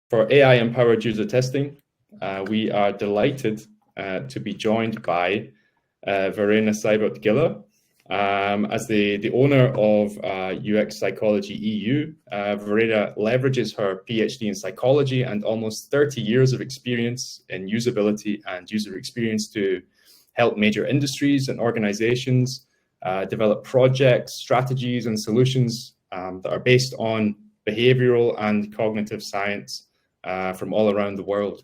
For AI-empowered user testing, we are delighted to be joined by Verena Seibert-Giller. As the owner of UX Psychology EU, Verena leverages her PhD in psychology and almost 30 years of experience in usability and user experience to help major industries and organizations develop projects, strategies, and solutions that are based on behavioral and cognitive science from all around the world.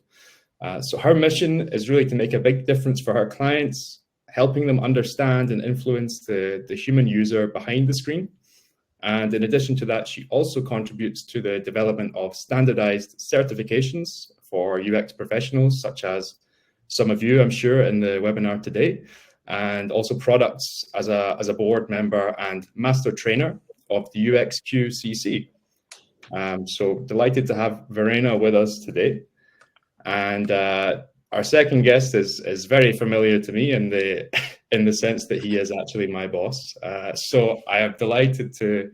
So her mission is really to make a big difference for her clients, helping them understand and influence the human user behind the screen. And in addition to that, she also contributes to the development of standardized certifications for UX professionals, such as some of you, I'm sure, in the webinar today, and also products as a board member and master trainer of the UXQCC. So delighted to have Verena with us today. And our second guest is very familiar to me in the sense that he is actually my boss. So I am delighted to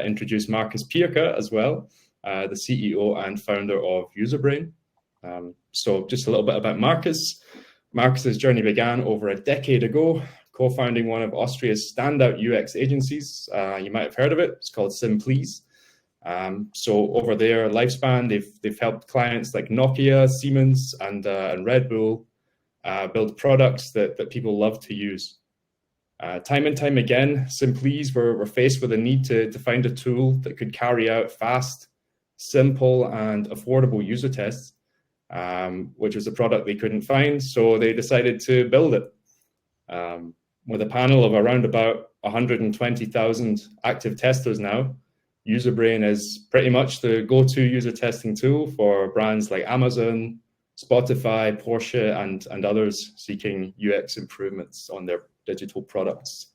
introduce Markus Pirker as well, the CEO and founder of Userbrain. So just a little bit about Markus. Markus's journey began over a decade ago, co-founding one of Austria's standout UX agencies. You might have heard of it. It's called Simplease. So over their lifespan, they've helped clients like Nokia, Siemens, and Red Bull build products that people love to use. Time and time again, Simplease were faced with a need to find a tool that could carry out fast, simple, and affordable user tests, which was a product they couldn't find. So they decided to build it. With a panel of around about 120,000 active testers now, Userbrain is pretty much the go-to user testing tool for brands like Amazon, Spotify, Porsche, and others seeking UX improvements on their digital products.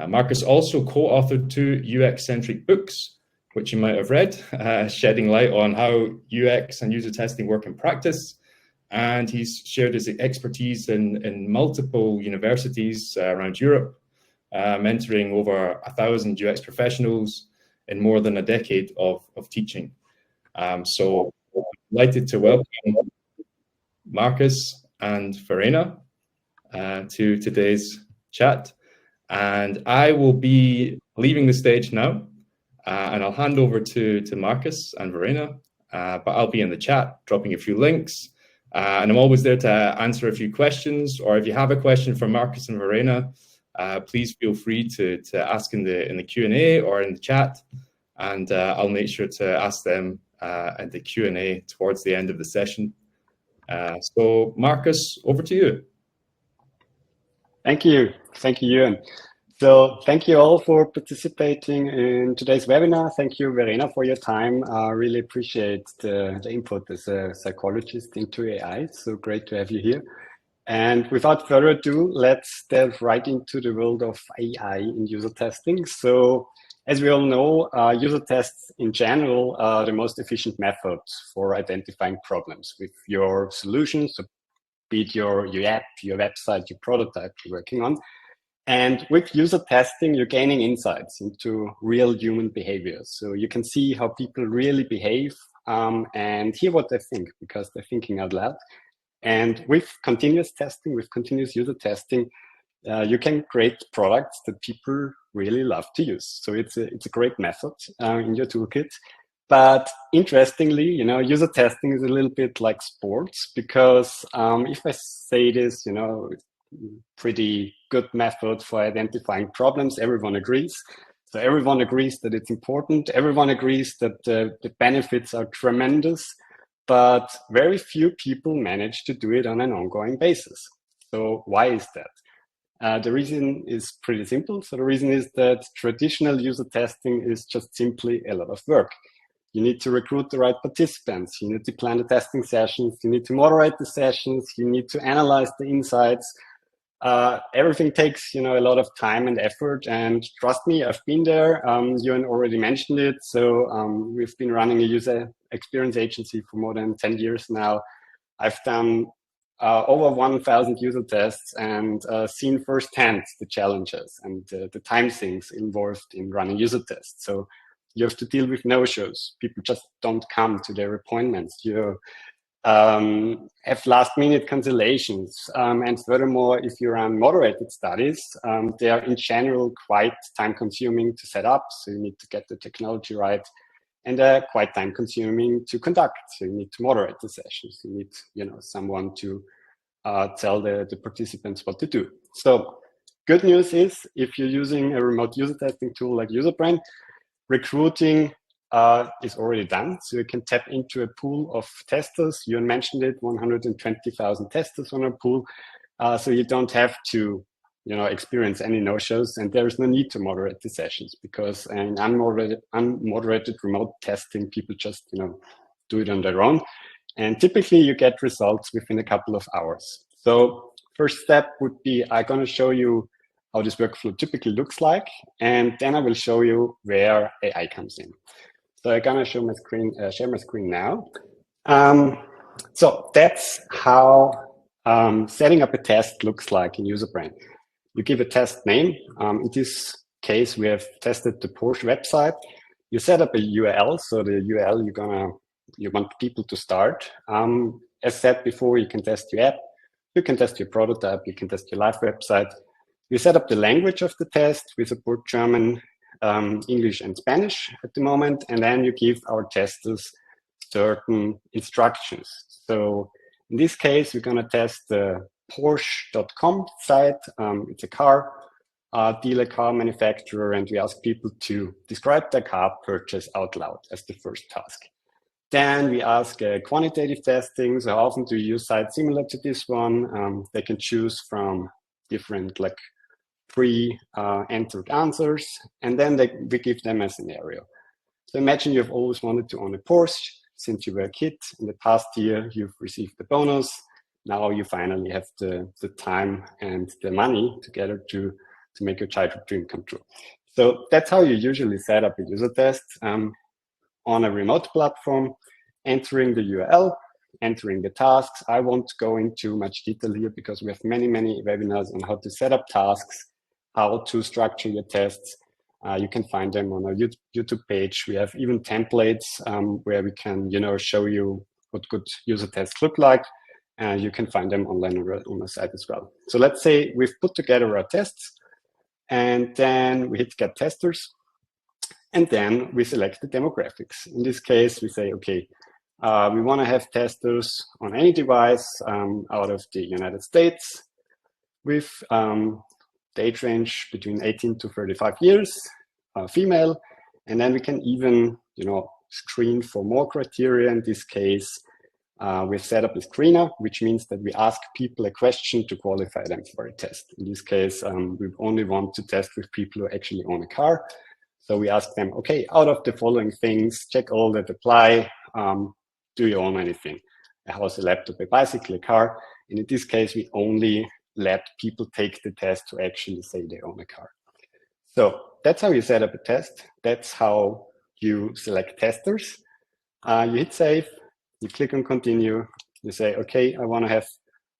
Markus also co-authored 2 UX-centric books, which you might have read, shedding light on how UX and user testing work in practice. And he's shared his expertise in multiple universities around Europe, mentoring over 1,000 UX professionals in more than a decade of teaching. So delighted to welcome Markus and Verena to today's chat. And I will be leaving the stage now, and I'll hand over to Markus and Verena, but I'll be in the chat, dropping a few links. And I'm always there to answer a few questions, or if you have a question for Markus and Verena, please feel free to ask in the Q&A or in the chat, and I'll make sure to ask them in the Q&A towards the end of the session. So Markus, over to you. Thank you, Ewan. So thank you all for participating in today's webinar. Thank you, Verena, for your time. I really appreciate the input as a psychologist into AI. So great to have you here. And without further ado, let's delve right into the world of AI in user testing. So as we all know, user tests in general are the most efficient method for identifying problems with your solutions, so be it your app, your website, your prototype you're working on. And with user testing, you're gaining insights into real human behavior. So you can see how people really behave and hear what they think, because they're thinking out loud. And with continuous testing, with continuous user testing, you can create products that people really love to use. So it's a great method in your toolkit. But interestingly, user testing is a little bit like sports, because if I say this, pretty good method for identifying problems, everyone agrees. So everyone agrees that it's important. Everyone agrees that the benefits are tremendous, but very few people manage to do it on an ongoing basis. So why is that? The reason is pretty simple. So the reason is that traditional user testing is just simply a lot of work. You need to recruit the right participants. You need to plan the testing sessions. You need to moderate the sessions. You need to analyze the insights. Everything takes, a lot of time and effort. And trust me, I've been there. Ewan already mentioned it. So we've been running a user experience agency for more than 10 years now. I've done over 1,000 user tests and seen firsthand the challenges and the time sinks involved in running user tests. So You have to deal with no-shows. People just don't come to their appointments. You have last-minute cancellations. And furthermore, if you run moderated studies, they are in general quite time-consuming to set up. So you need to get the technology right, and quite time-consuming to conduct. So you need to moderate the sessions. You need, someone to tell the participants what to do. So good news is, if you're using a remote user testing tool like Userbrain, recruiting is already done. So you can tap into a pool of testers. You mentioned it, 120,000 testers on a pool. So you don't have to, experience any no-shows, and there is no need to moderate the sessions, because in unmoderated remote testing, people just, do it on their own. And typically you get results within a couple of hours. So first step would be, I'm going to show you how this workflow typically looks like, and then I will show you where AI comes in. So I'm going to show my screen, share my screen now. So that's how setting up a test looks like in Userbrain. You give a test name. In this case, we have tested the Porsche website. You set up a URL. So the URL you want people to start. As said before, you can test your app, you can test your prototype, you can test your live website. You set up the language of the test. We support German, English, and Spanish at the moment. And then you give our testers certain instructions. So in this case, we're going to test the Porsche.com site. It's a car dealer, car manufacturer, and we ask people to describe their car purchase out loud as the first task. Then we ask quantitative testing. So how often do you use sites similar to this one? They can choose from different pre-entered answers, and then we give them a scenario. So imagine you've always wanted to own a Porsche since you were a kid. In the past year, you've received the bonus. Now you finally have the time and the money together to make your childhood dream come true. So that's how you usually set up a user test on a remote platform, entering the URL, entering the tasks. I won't go into much detail here because we have many, many webinars on how to set up tasks, how to structure your tests. You can find them on our YouTube page. We have even templates where we can, show you what good user tests look like. And you can find them online on the site as well. So let's say we've put together our tests, and then we hit Get Testers. And then we select the demographics. In this case, we say, okay, we want to have testers on any device out of the United States with the age range between 18 to 35 years, female. And then we can even, screen for more criteria. In this case, we've set up a screener, which means that we ask people a question to qualify them for a test. In this case, we only want to test with people who actually own a car. So we ask them, okay, out of the following things, check all that apply. Do you own anything? A house, a laptop, a bicycle, a car. And in this case, we only let people take the test who actually say they own a car. So that's how you set up a test. That's how you select testers. You hit save, you click on continue. You say, okay, I want to have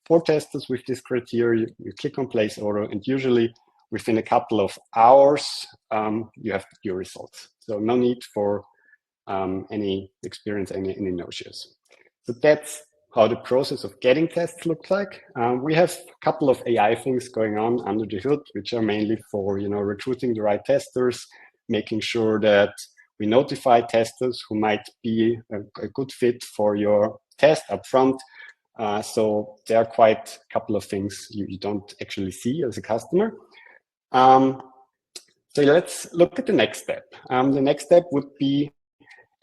4 testers with this criteria. You click on place order, and usually within a couple of hours, you have your results. So no need for any no-shows. So that's how the process of getting tests looks like. We have a couple of AI things going on under the hood, which are mainly for recruiting the right testers, making sure that we notify testers who might be a good fit for your test upfront. So there are quite a couple of things you don't actually see as a customer. So let's look at the next step. The next step would be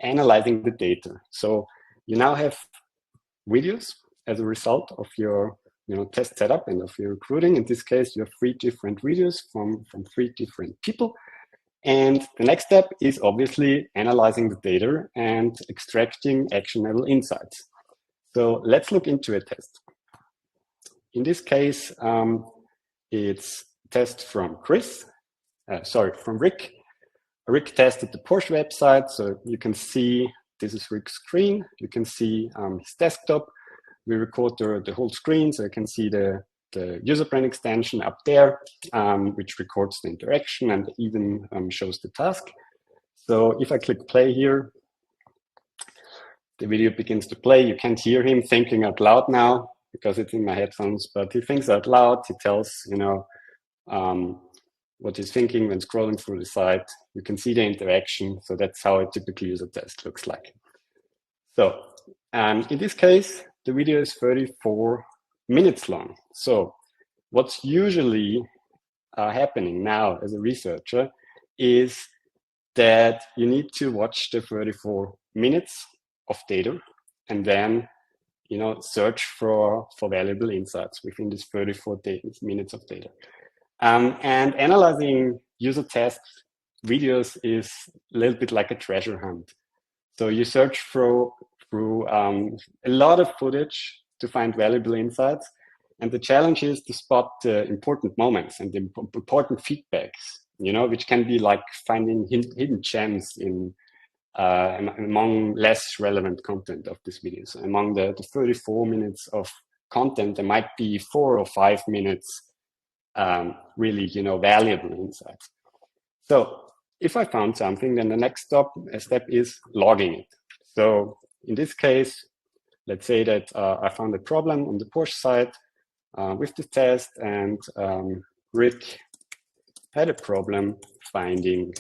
analyzing the data. So you now have videos as a result of your test setup and of your recruiting. In this case, you have 3 different videos from 3 different people. And the next step is obviously analyzing the data and extracting actionable insights. So let's look into a test. In this case, it's a test from Rick. Rick tested the Porsche website. So you can see, this is Rick's screen. You can see his desktop. We record the whole screen, so you can see the Userbrain extension up there, which records the interaction and even shows the task. So if I click play here, the video begins to play. You can't hear him thinking out loud now because it's in my headphones, but he thinks out loud. He tells, what he's thinking when scrolling through the site. You can see the interaction. So that's how a typical user test looks like. So in this case, the video is 34 minutes long. So what's usually happening now as a researcher is that you need to watch the 34 minutes of data and then search for valuable insights within this 34 minutes of data. And analyzing user test videos is a little bit like a treasure hunt. So you search through a lot of footage to find valuable insights. And the challenge is to spot the important moments and the important feedbacks, which can be like finding hidden gems in among less relevant content of this video. So among the 34 minutes of content, there might be 4 or 5 minutes really, valuable insights. So if I found something, then the next step is logging it. So in this case, let's say that I found a problem on the Porsche site with the test, and Rick had a problem finding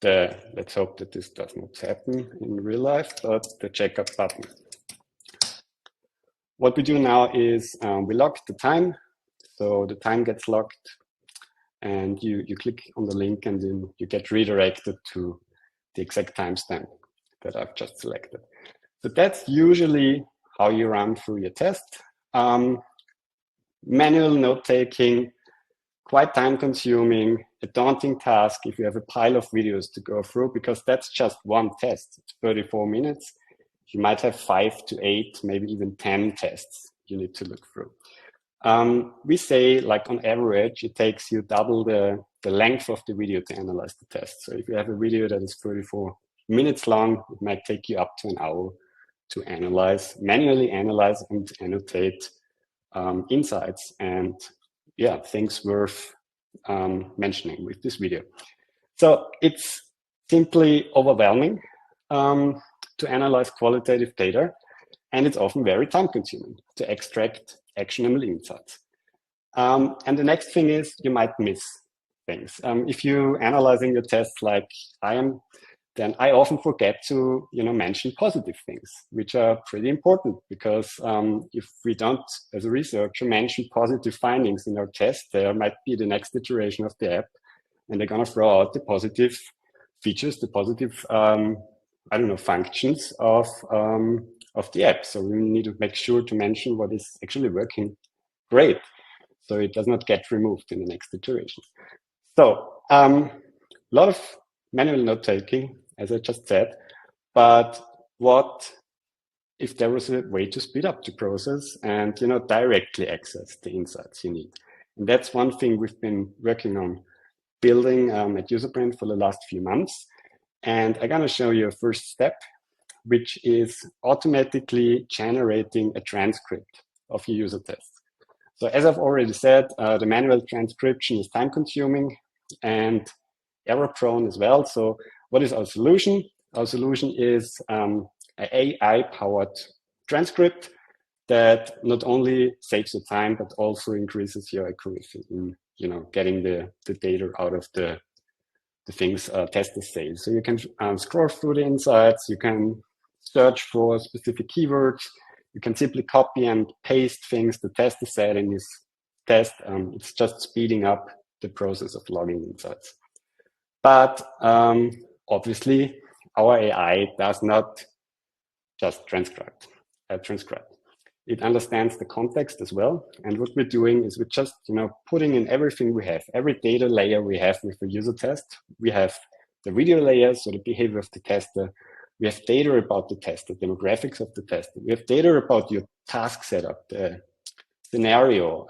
let's hope that this does not happen in real life, but the checkout button. What we do now is we log the time. So the time gets logged, and you click on the link, and then you get redirected to the exact timestamp that I've just selected. So that's usually how you run through your test. Manual note-taking, quite time-consuming, a daunting task if you have a pile of videos to go through, because that's just one test. It's 34 minutes. You might have 5 to 8, maybe even 10 tests you need to look through. We say, like on average, it takes you double the length of the video to analyze the test. So if you have a video that is 34 minutes long, it might take you up to an hour to manually analyze and annotate insights and things worth mentioning with this video. So it's simply overwhelming to analyze qualitative data, and it's often very time-consuming to extract actionable insights. And the next thing is you might miss things. If you're analyzing your tests like I am, then I often forget to mention positive things, which are pretty important, because if we don't, as a researcher, mention positive findings in our test, there might be the next iteration of the app, and they're going to throw out the positive features, the positive functions of the app. So we need to make sure to mention what is actually working great, so it does not get removed in the next iteration. So a lot of manual note-taking, as I just said, but what if there was a way to speed up the process and directly access the insights you need? And that's one thing we've been working on building at Userbrain for the last few months. And I'm going to show you a first step, which is automatically generating a transcript of your user tests. So as I've already said, the manual transcription is time-consuming and error-prone as well. So what is our solution? Our solution is an AI-powered transcript that not only saves your time, but also increases your accuracy in getting the data out of the things testers say. So you can scroll through the insights, you can search for specific keywords, you can simply copy and paste things the tester said in his test. It's just speeding up the process of logging insights. But obviously, our AI does not just transcribe. It understands the context as well. And what we're doing is we're just putting in everything we have, every data layer we have with the user test. We have the video layer, so the behavior of the tester. We have data about the tester, demographics of the tester. We have data about your task setup, the scenario,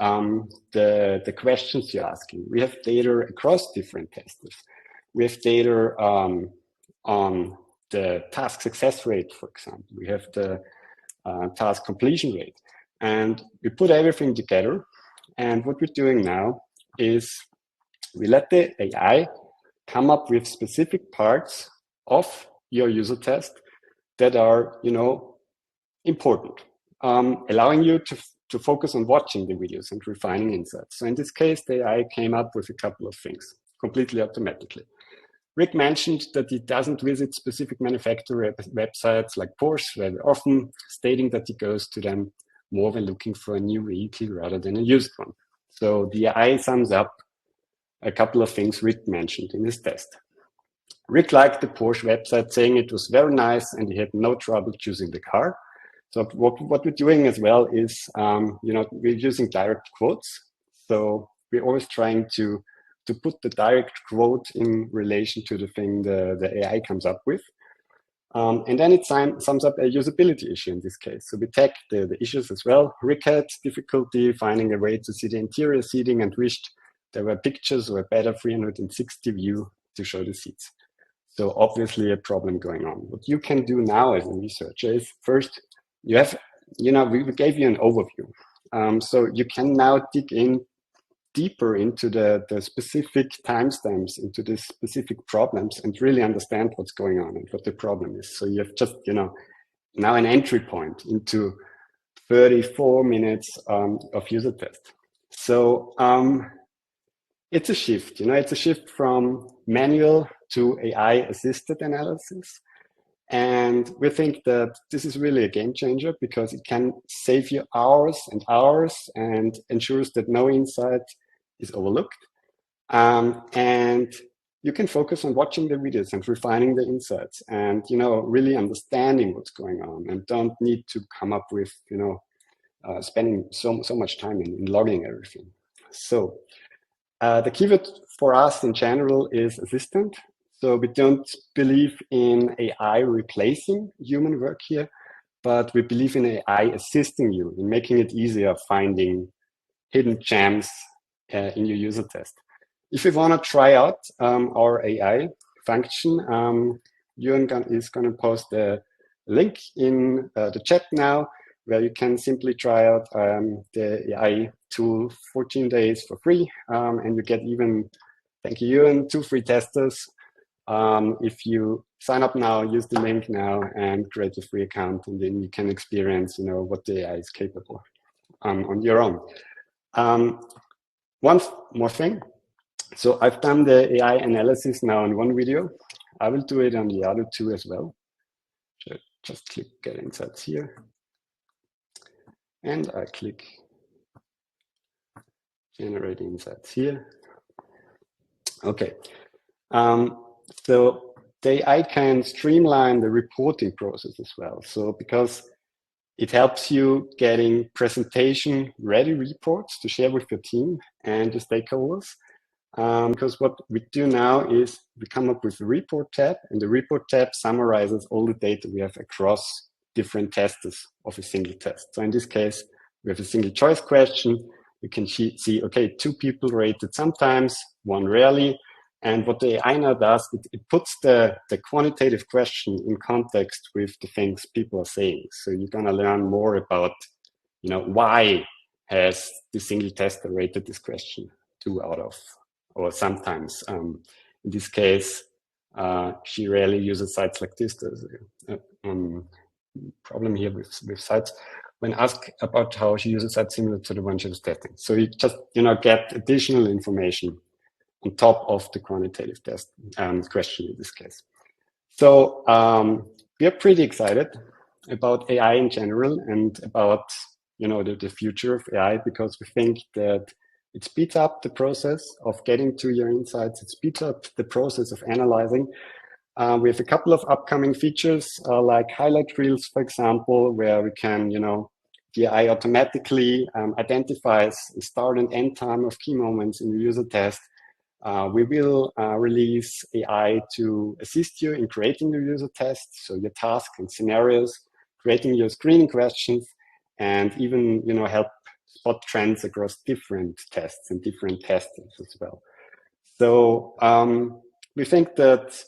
the questions you're asking. We have data across different testers. We have data on the task success rate, for example. We have the task completion rate. And we put everything together. And what we're doing now is we let the AI come up with specific parts of your user test that are, important, allowing you to focus on watching the videos and refining insights. So in this case, the AI came up with a couple of things completely automatically. Rick mentioned that he doesn't visit specific manufacturer websites like Porsche very often, stating that he goes to them more when looking for a new vehicle rather than a used one. So the AI sums up a couple of things Rick mentioned in his test. Rick liked the Porsche website, saying it was very nice and he had no trouble choosing the car. So what we're doing as well is, we're using direct quotes. So we're always trying to put the direct quote in relation to the thing the AI comes up with. And then it sums up a usability issue in this case. So we tag the issues as well. Rick had difficulty finding a way to see the interior seating and wished there were pictures or a better 360 view to show the seats. So obviously a problem going on. What you can do now as a researcher is first, we gave you an overview. So you can now dig in deeper into the specific timestamps, into the specific problems, and really understand what's going on and what the problem is. So you have just, now an entry point into 34 minutes of user test. So it's a shift, it's a shift from manual to AI-assisted analysis. And we think that this is really a game changer because it can save you hours and hours and ensures that no insight is overlooked. And you can focus on watching the videos and refining the insights and, really understanding what's going on and don't need to come up with, spending so much time in logging everything. So the keyword for us in general is assistant. So we don't believe in AI replacing human work here, but we believe in AI assisting you in making it easier finding hidden gems in your user test. If you want to try out our AI function, Jürgen is going to post a link in the chat now, where you can simply try out the AI tool 14 days for free, and you get even, thank you, Jürgen, 2 free testers. If you sign up now, use the link now and create a free account, and then you can experience, what the AI is capable on your own. One more thing. So I've done the AI analysis now in one video. I will do it on the other 2 as well. So just click Get Insights here. And I click Generate Insights here. Okay. So the AI can streamline the reporting process as well. So because it helps you getting presentation ready reports to share with your team and the stakeholders. Because what we do now is we come up with a report tab, and the report tab summarizes all the data we have across different testers of a single test. So in this case, we have a single choice question. You can see, okay, 2 people rated sometimes, 1 rarely. And what the AI now does, it puts the quantitative question in context with the things people are saying. So you're going to learn more about, why has the single tester rated this question 2 out of, or sometimes. In this case, she rarely uses sites like this. There's a problem here with sites. When asked about how she uses sites similar to the one she was testing. So you just, get additional information on top of the quantitative test question in this case. So we are pretty excited about AI in general and about the future of AI, because we think that it speeds up the process of getting to your insights. It speeds up the process of analyzing. We have a couple of upcoming features like highlight reels, for example, where we can, the AI automatically identifies the start and end time of key moments in the user test. We will release AI to assist you in creating your user tests, so your tasks and scenarios, creating your screening questions, and even help spot trends across different tests and different testers as well. So we think that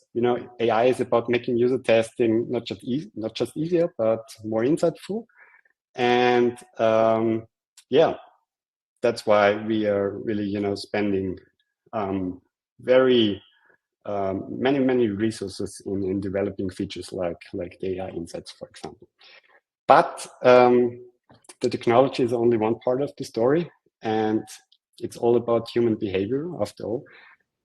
AI is about making user testing not just easier, but more insightful. And yeah, that's why we are really spending very many resources in developing features like the AI insights, for example. But the technology is only one part of the story, and it's all about human behavior after all.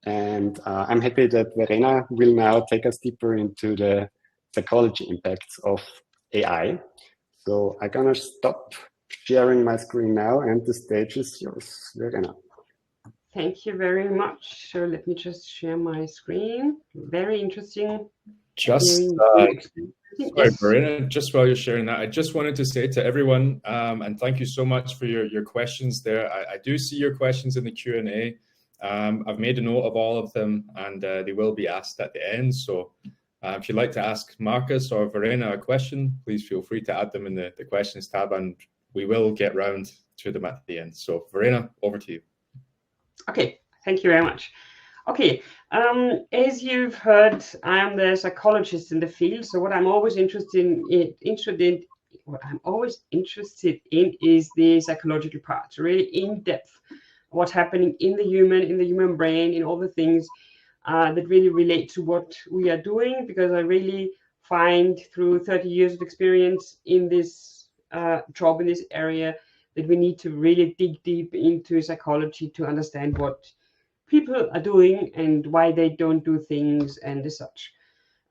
And I'm happy that Verena will now take us deeper into the psychology impacts of AI. So I'm gonna stop sharing my screen now, and the stage is yours, Verena. Thank you very much. So let me just share my screen. Very interesting. Sorry, Verena, just while you're sharing that, I just wanted to say to everyone, and thank you so much for your questions there. I do see your questions in the Q&A. I've made a note of all of them, and they will be asked at the end. So if you'd like to ask Markus or Verena a question, please feel free to add them in the questions tab, and we will get round to them at the end. So Verena, over to you. Okay, thank you very much. Okay, as you've heard, I'm the psychologist in the field. So what I'm always interested in is the psychological part, really in depth, what's happening in the human brain, in all the things that really relate to what we are doing. Because I really find through 30 years of experience in this job in this area that we need to really dig deep into psychology to understand what people are doing and why they don't do things and as such.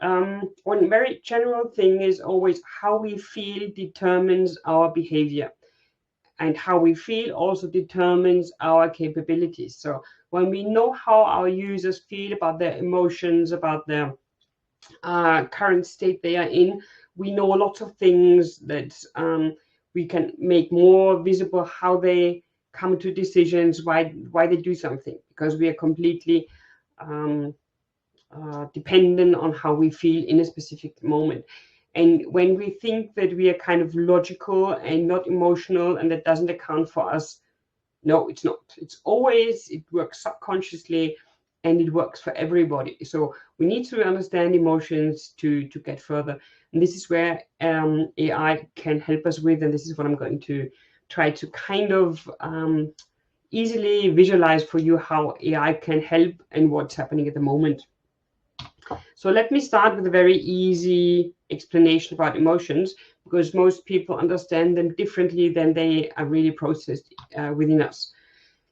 One very general thing is always how we feel determines our behavior, and how we feel also determines our capabilities. So when we know how our users feel about their emotions, about their current state they are in, we know lots of things that we can make more visible, how they come to decisions, why they do something, because we are completely dependent on how we feel in a specific moment. And when we think that we are kind of logical and not emotional, and that doesn't account for us, no, it's not. It's always, it works subconsciously, and it works for everybody. So we need to understand emotions to get further. And this is where AI can help us with, and this is what I'm going to try to kind of easily visualize for you how AI can help and what's happening at the moment. So let me start with a very easy explanation about emotions, because most people understand them differently than they are really processed within us.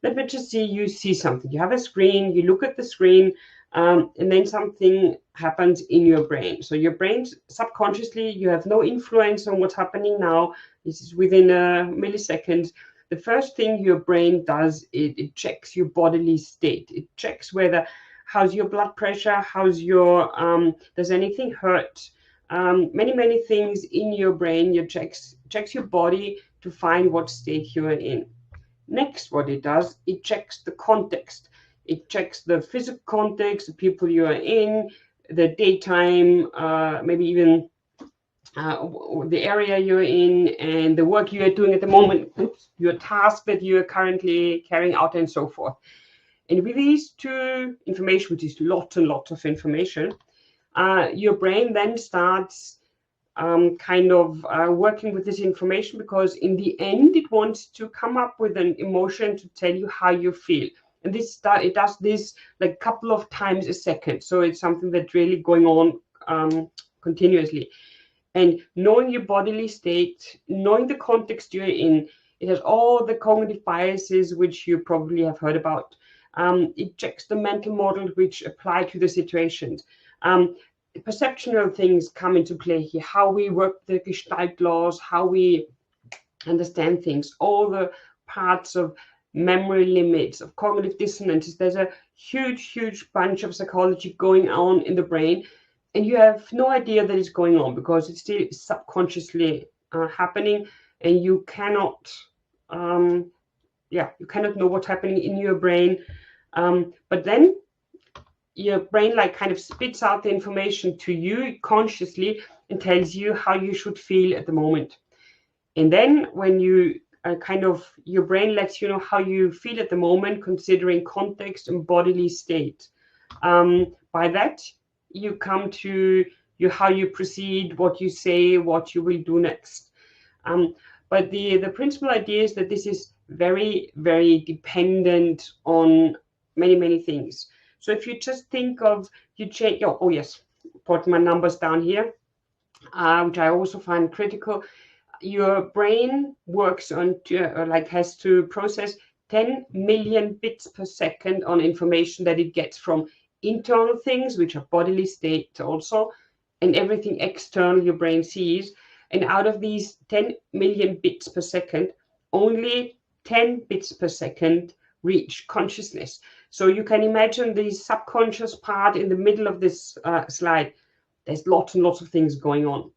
Let me just see, you see something. You have a screen, you look at the screen, and then something happens in your brain. So your brain, subconsciously, you have no influence on what's happening now. This is within a millisecond. The first thing your brain does, it checks your bodily state. It checks whether, how's your blood pressure, how's your, does anything hurt? Many things in your brain, you checks your body to find what state you are in. Next, what it does, it checks the context. It checks the physical context, the people you are in, the daytime, maybe even the area you're in, and the work you are doing at the moment, your task that you are currently carrying out, and so forth. And with these two information, which is lots and lots of information, your brain then starts working with this information, because in the end, it wants to come up with an emotion to tell you how you feel. And it does this like a couple of times a second. So it's something that's really going on continuously. And knowing your bodily state, knowing the context you're in, it has all the cognitive biases, which you probably have heard about. It checks the mental model which apply to the situations. Perceptual things come into play here, how we work the Gestalt laws, how we understand things, all the parts of memory limits, of cognitive dissonances. There's a huge bunch of psychology going on in the brain, and you have no idea that it's going on, because it's still subconsciously happening, and you cannot you cannot know what's happening in your brain, but then your brain kind of spits out the information to you consciously and tells you how you should feel at the moment. And then when you your brain lets you know how you feel at the moment, considering context and bodily state. By that, you come to how you proceed, what you say, what you will do next. But the principal idea is that this is very dependent on many things. So if you just think of you change, oh yes, put my numbers down here, which I also find critical. Your brain works on, has to process 10 million bits per second on information that it gets from internal things, which are bodily state also, and everything external your brain sees. And out of these 10 million bits per second, only 10 bits per second reach consciousness. So you can imagine the subconscious part in the middle of this slide. There's lots and lots of things going on.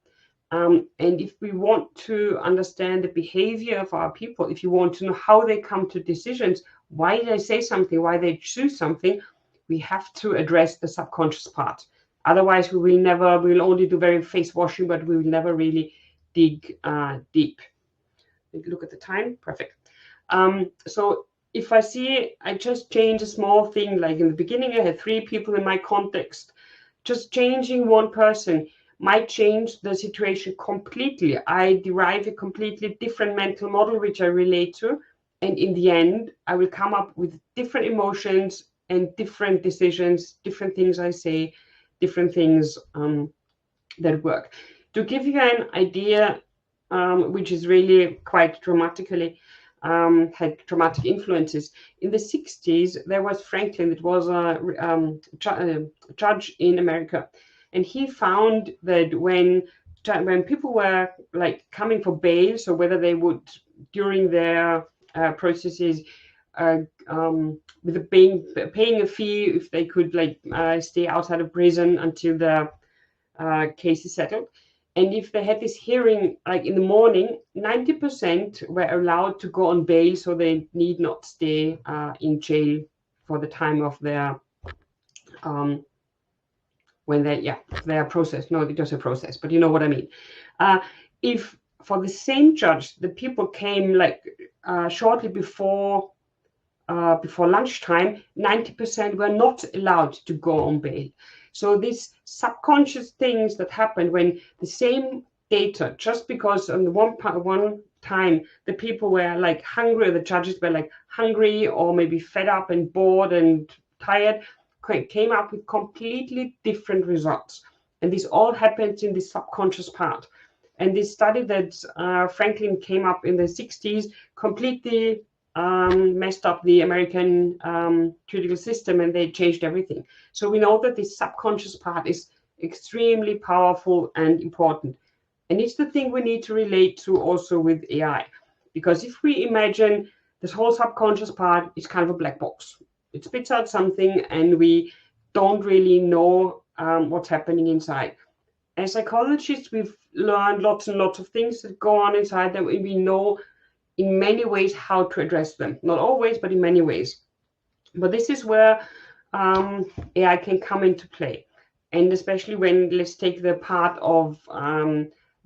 And if we want to understand the behavior of our people, if you want to know how they come to decisions, why they say something, why they choose something, we have to address the subconscious part. Otherwise, we will only do very face washing, but we will never really dig deep. Look at the time, perfect. So if I just change a small thing, like in the beginning, I had 3 people in my context, just changing one person might change the situation completely. I derive a completely different mental model, which I relate to. And in the end, I will come up with different emotions and different decisions, different things I say, different things that work. To give you an idea, which is really quite dramatically, had dramatic influences. In the 60s, there was Franklin, that was a judge in America. And he found that when people were like coming for bail, so whether they would during their processes with paying a fee if they could stay outside of prison until the case is settled, and if they had this hearing like in the morning, 90% were allowed to go on bail, so they need not stay in jail for the time of their when their process. No, it was a process, but you know what I mean. If for the same judge, the people came shortly before lunchtime, 90% were not allowed to go on bail. So these subconscious things that happened when the same data, just because on the one time the people were hungry, the judges were hungry or maybe fed up and bored and tired, came up with completely different results. And this all happens in the subconscious part. And this study that Franklin came up in the 60s completely messed up the American judicial system, and they changed everything. So we know that this subconscious part is extremely powerful and important. And it's the thing we need to relate to also with AI. Because if we imagine this whole subconscious part is kind of a black box. It spits out something and we don't really know what's happening inside. As psychologists, we've learned lots and lots of things that go on inside that we know in many ways how to address them. Not always, but in many ways. But this is where AI can come into play. And especially when, let's take the part of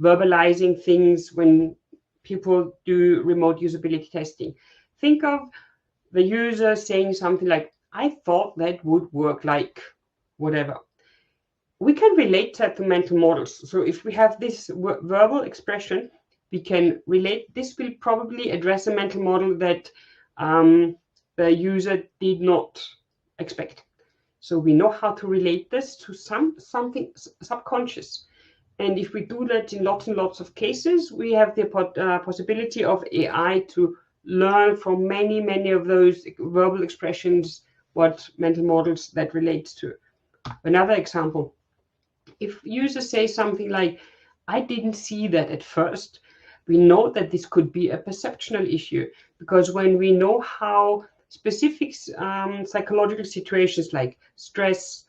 verbalizing things when people do remote usability testing. Think of the user saying something like, I thought that would work like whatever. We can relate that to mental models. So if we have this verbal expression, we can relate. This will probably address a mental model that the user did not expect. So we know how to relate this to something subconscious. And if we do that in lots and lots of cases, we have the possibility of AI to learn from many, many of those verbal expressions what mental models that relates to. Another example, if users say something like, I didn't see that at first, we know that this could be a perceptual issue, because when we know how specific psychological situations like stress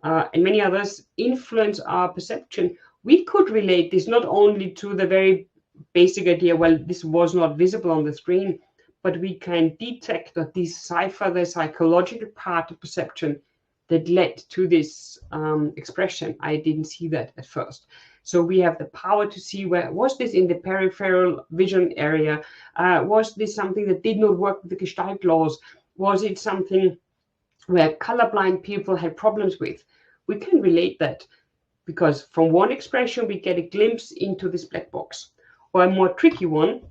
and many others influence our perception, we could relate this not only to the very basic idea, well, this was not visible on the screen, but we can detect or decipher the psychological part of perception that led to this expression. I didn't see that at first. So we have the power to see where was this in the peripheral vision area? Was this something that did not work with the Gestalt laws? Was it something where colorblind people had problems with? We can relate that because from one expression, we get a glimpse into this black box. Or a more tricky one,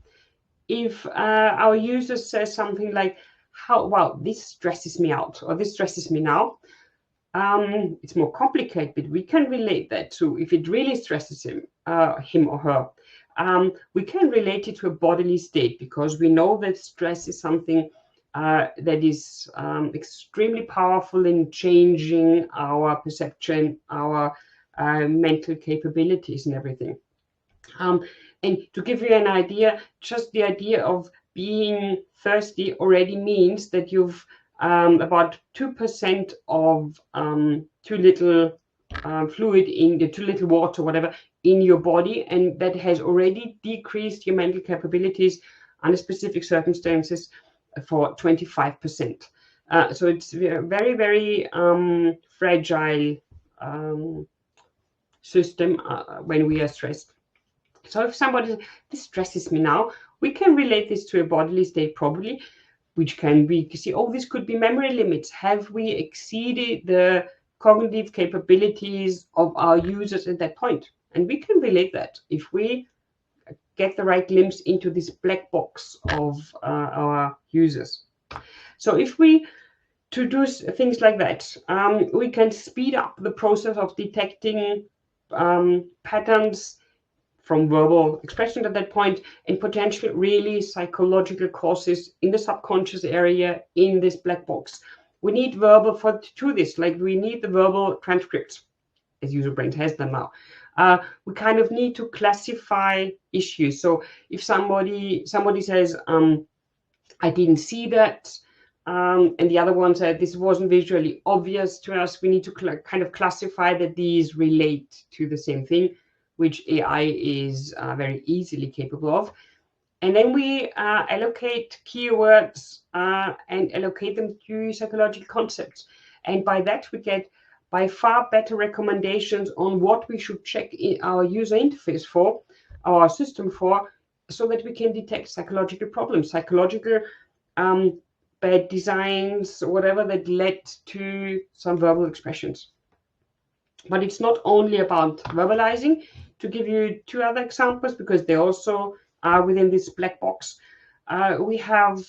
if our user says something like, wow, this stresses me out, or this stresses me now, it's more complicated, but we can relate that to, if it really stresses him or her, we can relate it to a bodily state, because we know that stress is something that is extremely powerful in changing our perception, our mental capabilities and everything. And to give you an idea, just the idea of being thirsty already means that you've about 2% of too little fluid in the too little water, whatever, in your body, and that has already decreased your mental capabilities under specific circumstances for 25%. So it's very, very fragile system when we are stressed. So if somebody says, this stresses me now, we can relate this to a bodily state probably, which can be, see, oh, this could be memory limits. Have we exceeded the cognitive capabilities of our users at that point? And we can relate that if we get the right glimpse into this black box of our users. So if we to do things like that, we can speed up the process of detecting patterns from verbal expression at that point, and potentially really psychological causes in the subconscious area in this black box. We need verbal to do this, like we need the verbal transcripts, as Userbrain has them now. We kind of need to classify issues. So if somebody says, I didn't see that, and the other one said this wasn't visually obvious to us, we need to kind of classify that these relate to the same thing, which AI is very easily capable of. And then we allocate keywords and allocate them to psychological concepts. And by that, we get by far better recommendations on what we should check in our user interface for, our system for, so that we can detect psychological problems, psychological bad designs, whatever that led to some verbal expressions. But it's not only about verbalizing. To give you two other examples, because they also are within this black box, we have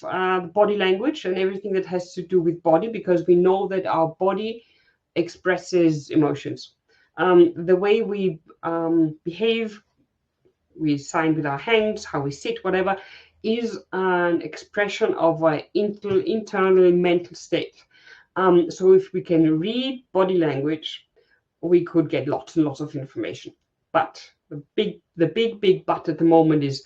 body language and everything that has to do with body, because we know that our body expresses emotions. The way we behave, we sign with our hands, how we sit, whatever, is an expression of an internal mental state. So if we can read body language, we could get lots and lots of information. But the big but at the moment is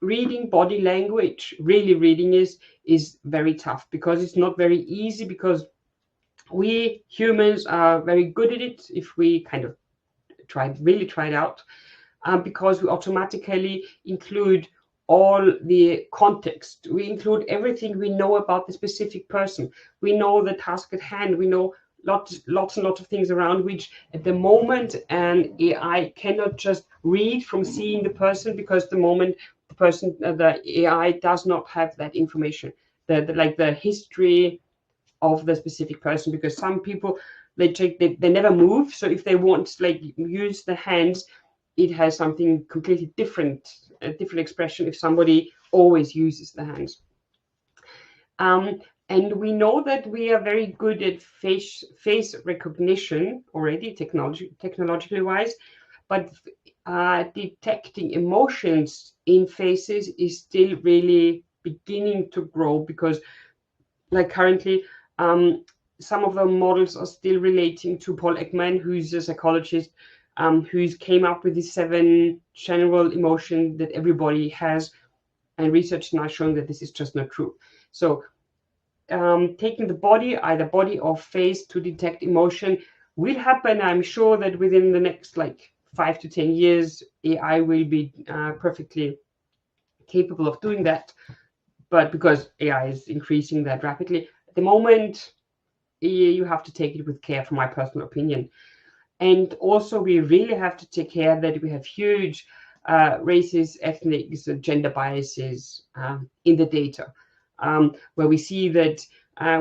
reading body language. Really reading is very tough, because it's not very easy, because we humans are very good at it if we kind of really try it out, because we automatically include all the context. We include everything we know about the specific person. We know the task at hand. We know lots and lots of things around, which at the moment an AI cannot just read from seeing the person, because the moment the person, the AI does not have that information, like the history of the specific person, because some people they never move. So if they want to like use the hands, it has something completely different, a different expression if somebody always uses the hands. And we know that we are very good at face recognition already, technologically wise, but detecting emotions in faces is still really beginning to grow, because like currently, some of the models are still relating to Paul Ekman, who's a psychologist, who's came up with these 7 general emotions that everybody has, and research now showing that this is just not true. So taking the body, either body or face, to detect emotion will happen. I'm sure that within the next like 5 to 10 years, AI will be perfectly capable of doing that. But because AI is increasing that rapidly, at the moment, you have to take it with care, from my personal opinion. And also, we really have to take care that we have huge racist, ethnic, gender biases in the data, where we see that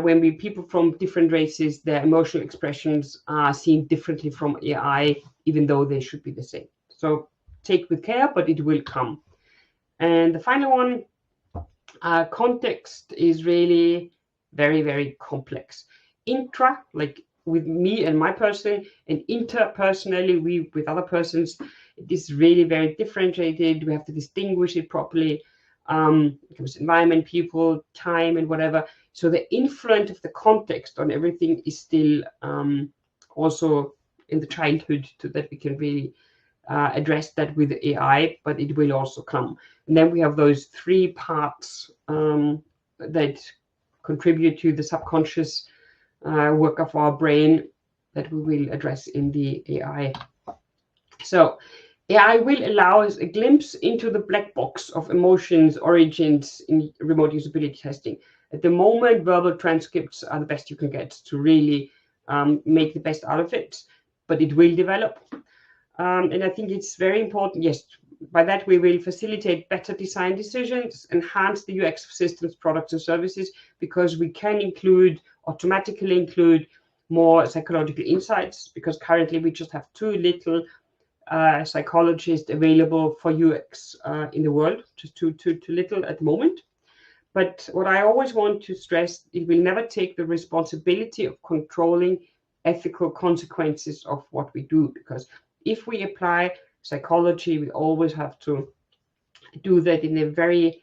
when people from different races, their emotional expressions are seen differently from AI, even though they should be the same. So take with care, but it will come. And the final one, context is really very, very complex. Like with me and my person, and interpersonally, we with other persons, it is really very differentiated. We have to distinguish it properly. Because environment, people, time, and whatever. So the influence of the context on everything is still also in the childhood, to that we can really address that with AI, but it will also come. And then we have those three parts that contribute to the subconscious work of our brain that we will address in the AI. So AI will allow us a glimpse into the black box of emotions origins in remote usability testing. At the moment, verbal transcripts are the best you can get to really make the best out of it, but it will develop. And I think it's very important, yes, by that we will facilitate better design decisions, enhance the UX of systems, products, and services, because we can automatically include more psychological insights, because currently we just have too little psychologists available for UX in the world, just too little at the moment. But what I always want to stress, it will never take the responsibility of controlling ethical consequences of what we do, because if we apply psychology, we always have to do that in a very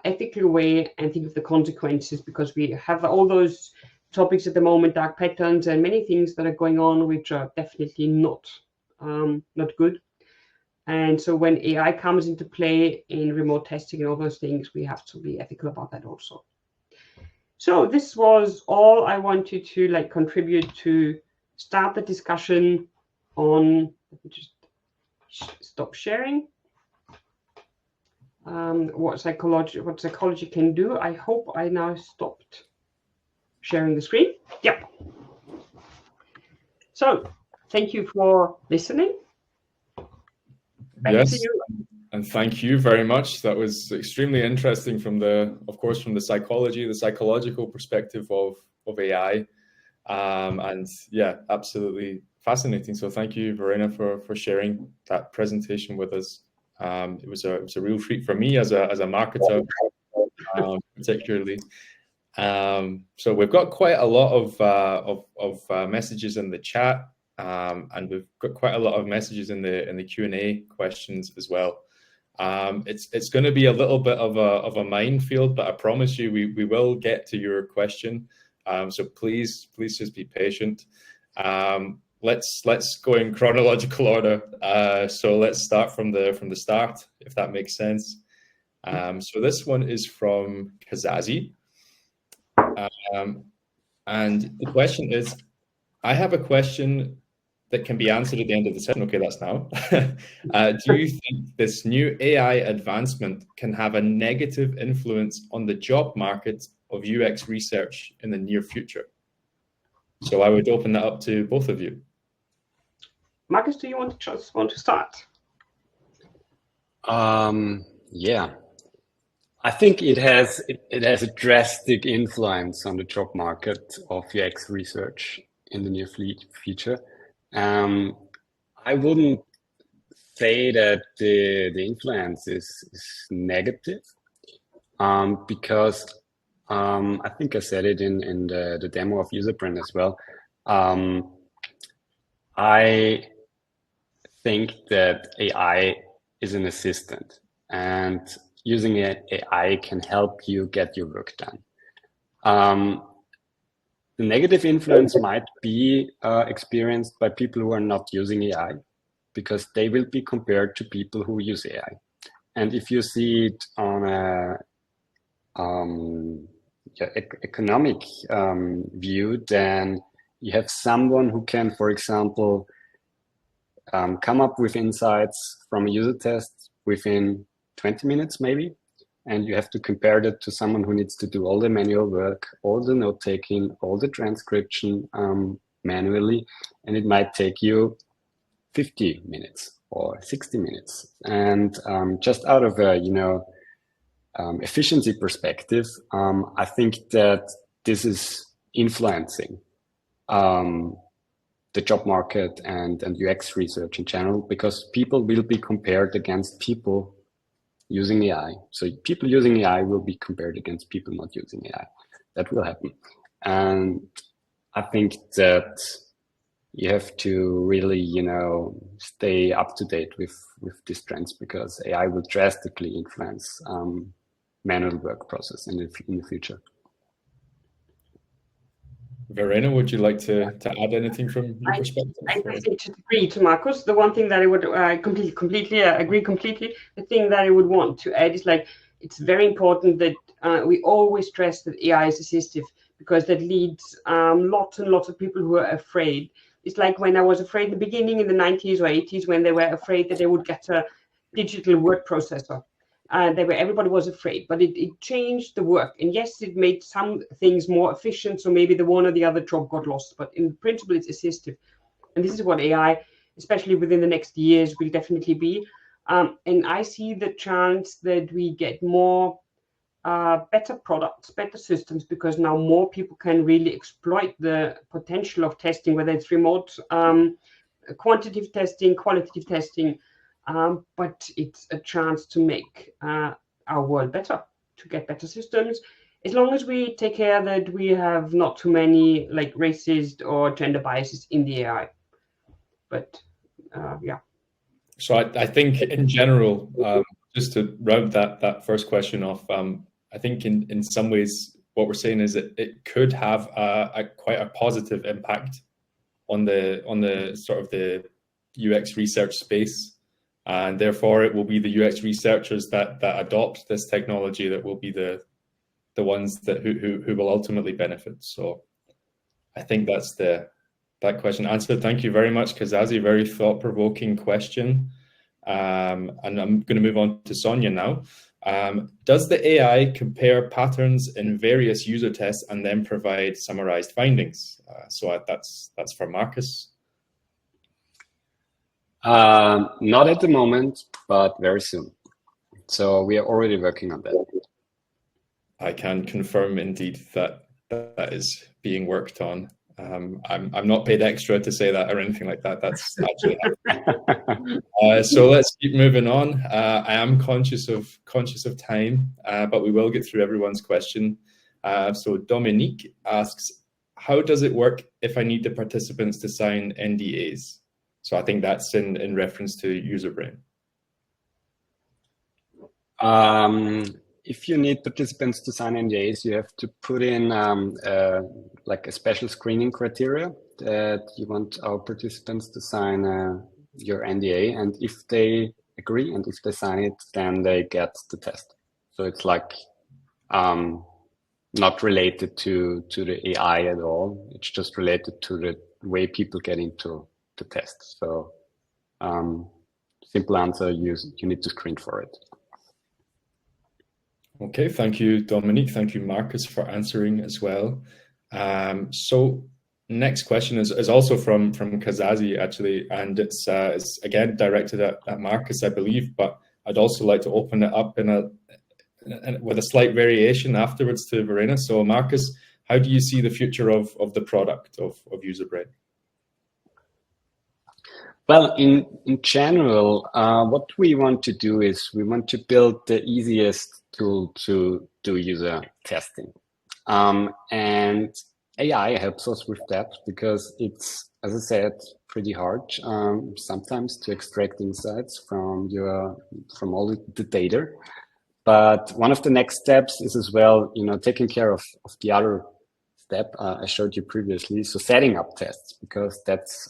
ethical way and think of the consequences, because we have all those topics at the moment, dark patterns and many things that are going on, which are definitely not good. And so when AI comes into play in remote testing and all those things, we have to be ethical about that also. So this was all I wanted to contribute to start the discussion on. Let me just stop sharing. What psychology can do. I hope I now stopped sharing the screen. Yep. So thank you for listening. Back to you. And thank you very much. That was extremely interesting from the psychological perspective of AI. And yeah, absolutely fascinating. So thank you, Verena, for sharing that presentation with us. It was a real treat for me as a marketer, particularly. So we've got quite a lot of messages in the chat, and we've got quite a lot of messages in the Q&A questions as well. It's going to be a little bit of a minefield, but I promise you we will get to your question. So please just be patient. Let's go in chronological order. So let's start from the start, if that makes sense. So this one is from Kazazi. And the question is, I have a question that can be answered at the end of the session. Okay, that's now. Do you think this new AI advancement can have a negative influence on the job market of UX research in the near future? So I would open that up to both of you. Markus, do you want to start? Yeah, I think it has a drastic influence on the job market of UX research in the near future. I wouldn't say that the influence is negative, because I think I said it in the demo of Userbrain as well. I think that AI is an assistant, and using AI can help you get your work done. The negative influence might be experienced by people who are not using AI, because they will be compared to people who use AI. And if you see it on a economic view, then you have someone who can, for example, come up with insights from a user test within 20 minutes maybe, and you have to compare that to someone who needs to do all the manual work, all the note-taking, all the transcription manually, and it might take you 50 minutes or 60 minutes. And just out of a efficiency perspective, I think that this is influencing the job market and UX research in general, because people will be compared against people using AI. So people using AI will be compared against people not using AI. That will happen. And I think that you have to really, stay up to date with these trends, because AI will drastically influence manual work process in the future. Verena, would you like to add anything from your perspective? I just agree to Markus. The one thing that I would completely agree completely. The thing that I would want to add is, like, it's very important that we always stress that AI is assistive, because that leads lots and lots of people who are afraid. It's like when I was afraid in the beginning in the 90s or 80s, when they were afraid that they would get a digital word processor. Everybody was afraid, but it changed the work. And yes, it made some things more efficient. So maybe the one or the other job got lost, but in principle, it's assistive. And this is what AI, especially within the next years, will definitely be. And I see the chance that we get more better products, better systems, because now more people can really exploit the potential of testing, whether it's remote, quantitative testing, qualitative testing. But it's a chance to make our world better, to get better systems, as long as we take care that we have not too many like racist or gender biases in the AI. But yeah. So I think in general, just to round that first question off, I think in some ways what we're saying is that it could have quite a positive impact on the sort of the UX research space. And therefore, it will be the UX researchers that adopt this technology that will be the ones that who will ultimately benefit. So I think that's that question answered. Thank you very much, Kazazi. Very thought-provoking question. And I'm going to move on to Sonia now. Does the AI compare patterns in various user tests and then provide summarized findings? So that's for Markus. Not at the moment, but very soon. So we are already working on that. I can confirm indeed that is being worked on. I'm not paid extra to say that or anything like that. That's actually happening. So let's keep moving on. I am conscious of time, but we will get through everyone's question. So Dominique asks, how does it work if I need the participants to sign NDAs? So I think that's in reference to Userbrain. If you need participants to sign NDAs, you have to put in like a special screening criteria that you want our participants to sign your NDA. And if they agree and if they sign it, then they get the test. So it's like not related to the AI at all. It's just related to the way people get into the test. So simple answer, you need to screen for it. Okay, thank you, Dominique. Thank you, Markus, for answering as well. So next question is also from Kazazi, actually, and it's again directed at Markus, I believe, but I'd also like to open it up with a slight variation afterwards to Verena. So Markus, how do you see the future of the product of Userbrain? Well, in general, what we want to do is we want to build the easiest tool to do user testing. And AI helps us with that because it's, as I said, pretty hard sometimes to extract insights from all the data. But one of the next steps is as well, taking care of the other step I showed you previously. So setting up tests, because that's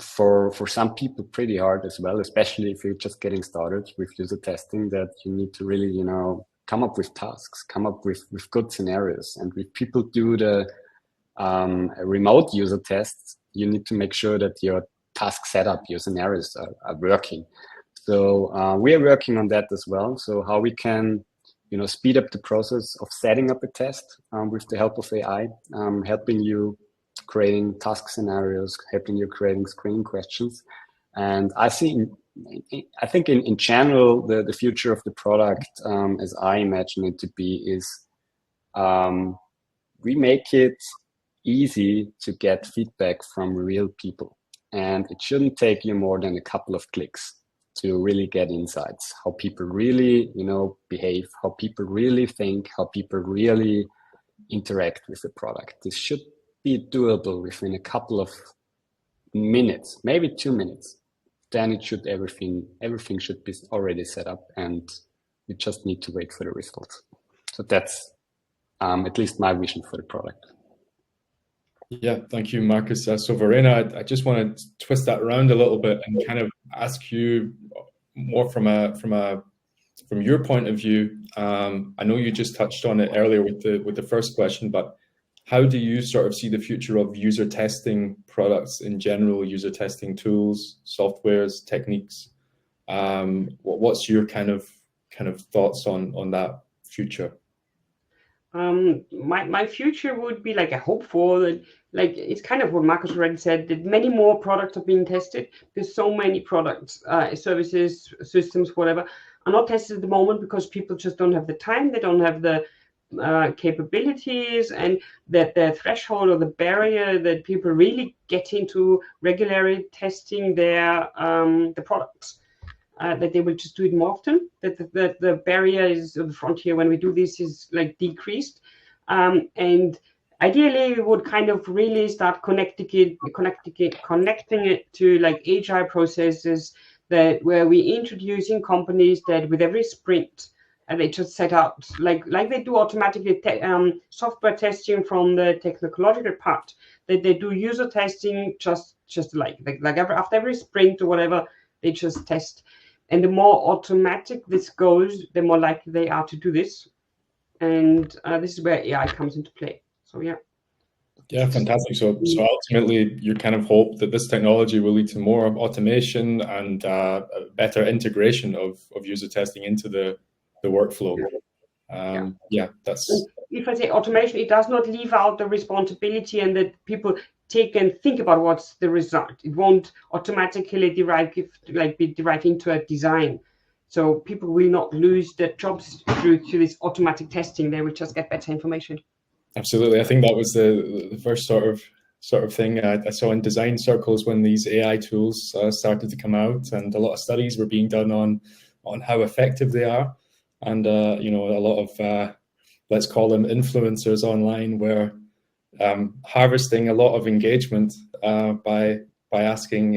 for some people pretty hard as well, especially if you're just getting started with user testing, that you need to really, come up with tasks, come up with good scenarios. And if people do the remote user tests, you need to make sure that your task setup, your scenarios are working. So we are working on that as well. So how we can, speed up the process of setting up a test with the help of AI, helping you creating task scenarios, helping you creating screening questions. And I think in general, the future of the product, as I imagine it to be, is we make it easy to get feedback from real people. And it shouldn't take you more than a couple of clicks to really get insights, how people really, behave, how people really think, how people really, interact with the product. This should be doable within a couple of minutes, maybe 2 minutes. Then it should everything should be already set up, and you just need to wait for the results. So that's at least my vision for the product. Yeah, thank you, Markus. So Verena, I just want to twist that around a little bit and kind of ask you more from your point of view. I know you just touched on it earlier with the first question, but how do you sort of see the future of user testing products in general, user testing tools, softwares, techniques? What's your kind of thoughts on that future? My future would be like, I hope for that, like it's kind of what Markus already said, that many more products are being tested. There's so many products, services, systems, whatever, are not tested at the moment because people just don't have the time, they don't have the capabilities, and that the threshold or the barrier that people really get into regularly testing their the products. That they will just do it more often, that the barrier is the frontier when we do this is like decreased. And ideally we would kind of really start connecting it to like agile processes that where we introducing companies that with every sprint they just set out like they do automatically software testing from the technological part, that they do user testing just like after every sprint or whatever, they just test. And the more automatic this goes, the more likely they are to do this. And this is where AI comes into play. So, yeah. Yeah, fantastic. So ultimately, you kind of hope that this technology will lead to more automation and better integration of user testing into the workflow. Yeah, that's... If I say automation, it does not leave out the responsibility and that people take and think about what's the result. It won't automatically be derived into a design. So people will not lose their jobs through to this automatic testing. They will just get better information. Absolutely. I think that was the first sort of thing I saw in design circles when these AI tools started to come out, and a lot of studies were being done on how effective they are. And a lot of let's call them influencers online were harvesting a lot of engagement by asking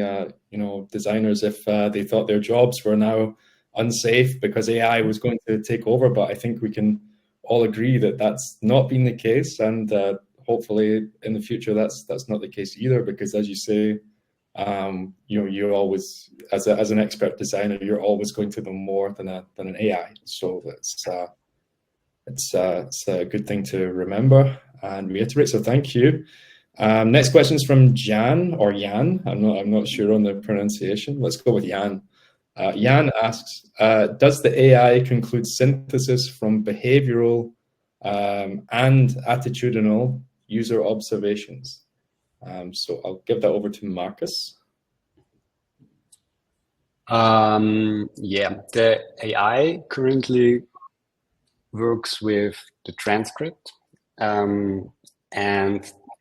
designers if they thought their jobs were now unsafe because AI was going to take over. But I think we can all agree that that's not been the case, and hopefully in the future that's not the case either, because as you say, you're always, as an expert designer, you're always going to know more than an AI. So it's a good thing to remember and reiterate. So thank you. Next question is from Jan or Jan. I'm not sure on the pronunciation. Let's go with Jan. Jan asks, does the AI conclude synthesis from behavioral and attitudinal user observations? So I'll give that over to Markus. Yeah, the AI currently works with the transcript and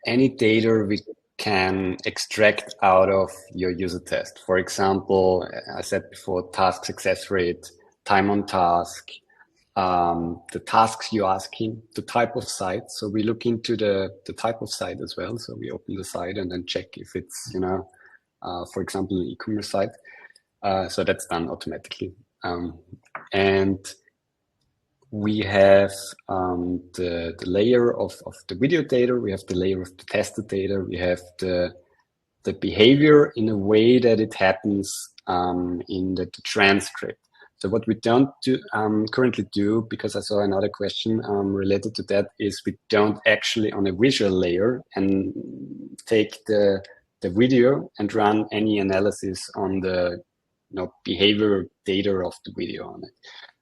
any data we can extract out of your user test. For example, I said before, task success rate, time on task, the tasks you ask him, the type of site. So we look into the type of site as well. So we open the site and then check if it's, for example, an e-commerce site. So that's done automatically. And we have the layer of the video data, we have the layer of the tested data, we have the behavior in a way that it happens in the transcript. So what we don't currently do, because I saw another question related to that, is we don't actually on a visual layer and take the video and run any analysis on the behavior data of the video on it.